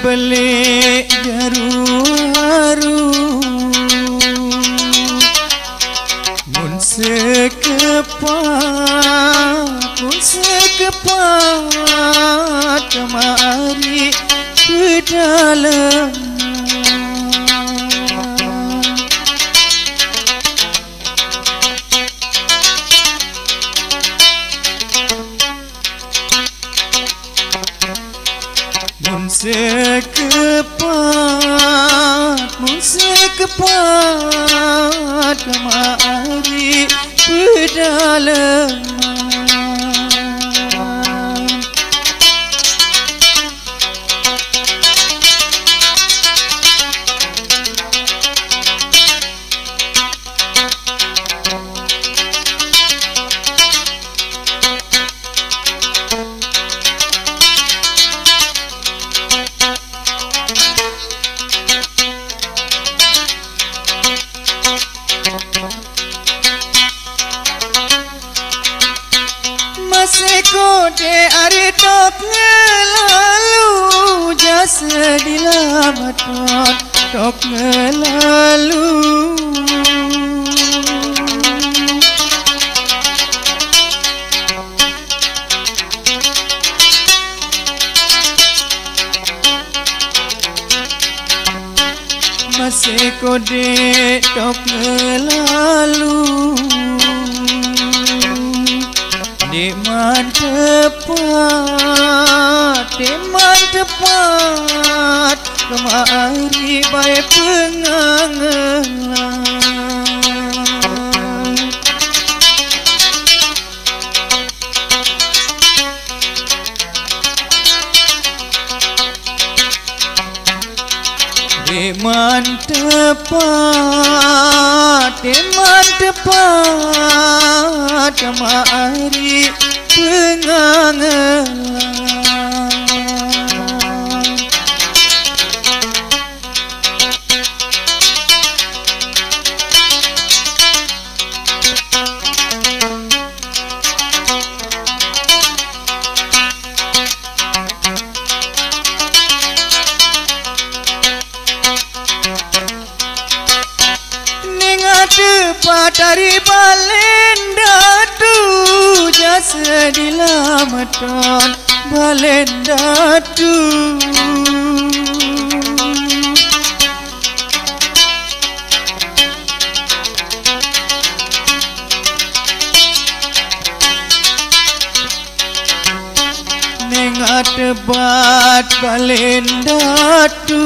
belik jaru mun sekepat kemari ke dalam mun sekepat kemari pedalaman Sekode ari tok ngelalu jasa dilamaton tok ngelalu Sekode tok ngelalu Deman tepat kemari baik pengangelan Deman tepat kemari pengangelan Tepat dari balendatu jasa dilamaton balendatu Nengat tepat balendatu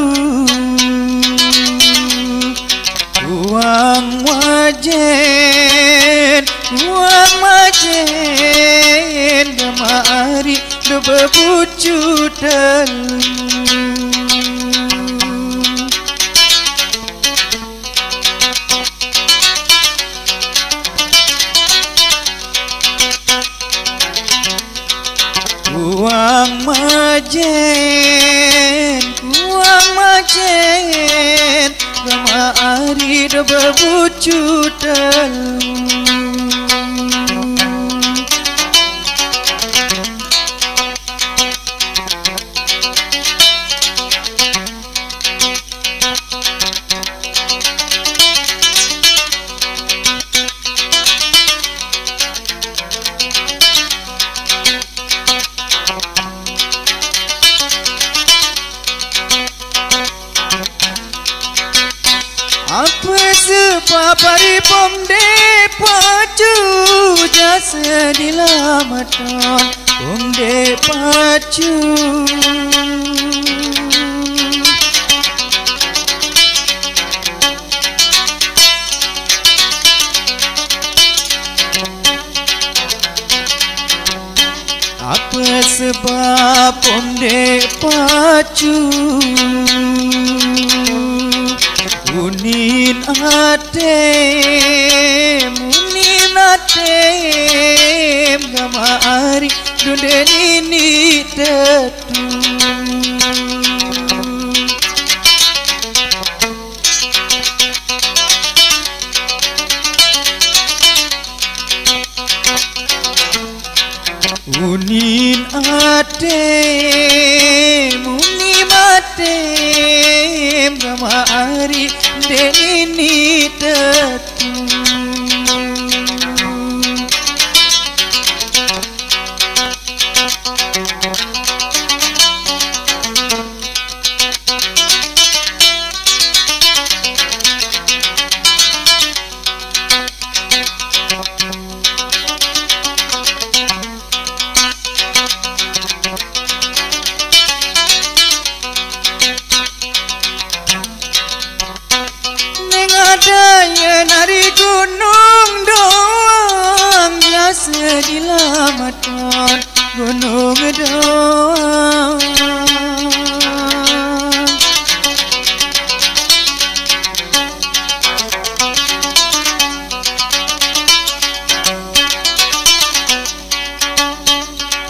Uang wajen kemari bebucu telu Uang majen kemari bebucu telu Apa sepapari pomde pacu jasa dilamaton pomde pacu Apa sebab pomde pacu Munin atem gamari dunden ini tetu Munin atem atem gamari denini tetu Daya nari gunung doang biasa dilamatkan gunung doang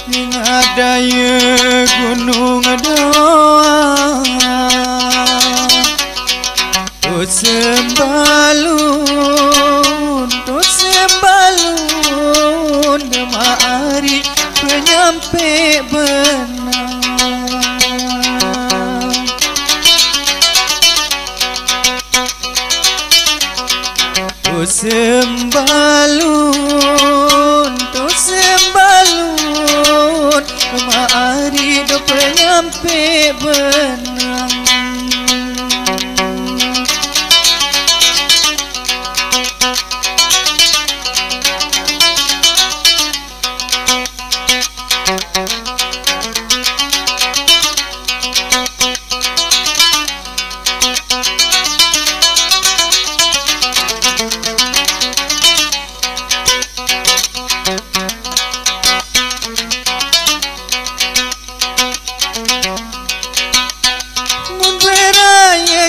ingat daya gunung doang sembalun gemari penyampai benang sembalun gemari do penyampai benang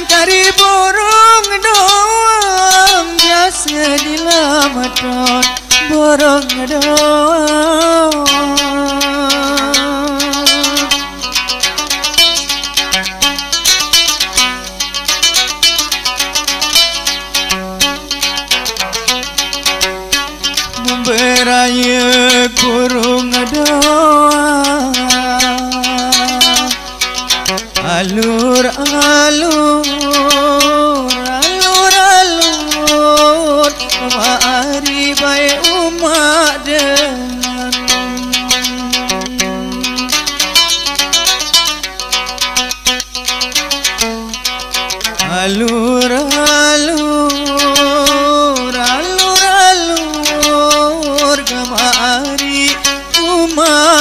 Kari borong doang biasa dilamatkan borong doang memberaya kurung doang alur-alur mari baik umat dengan alur-alur gemari umat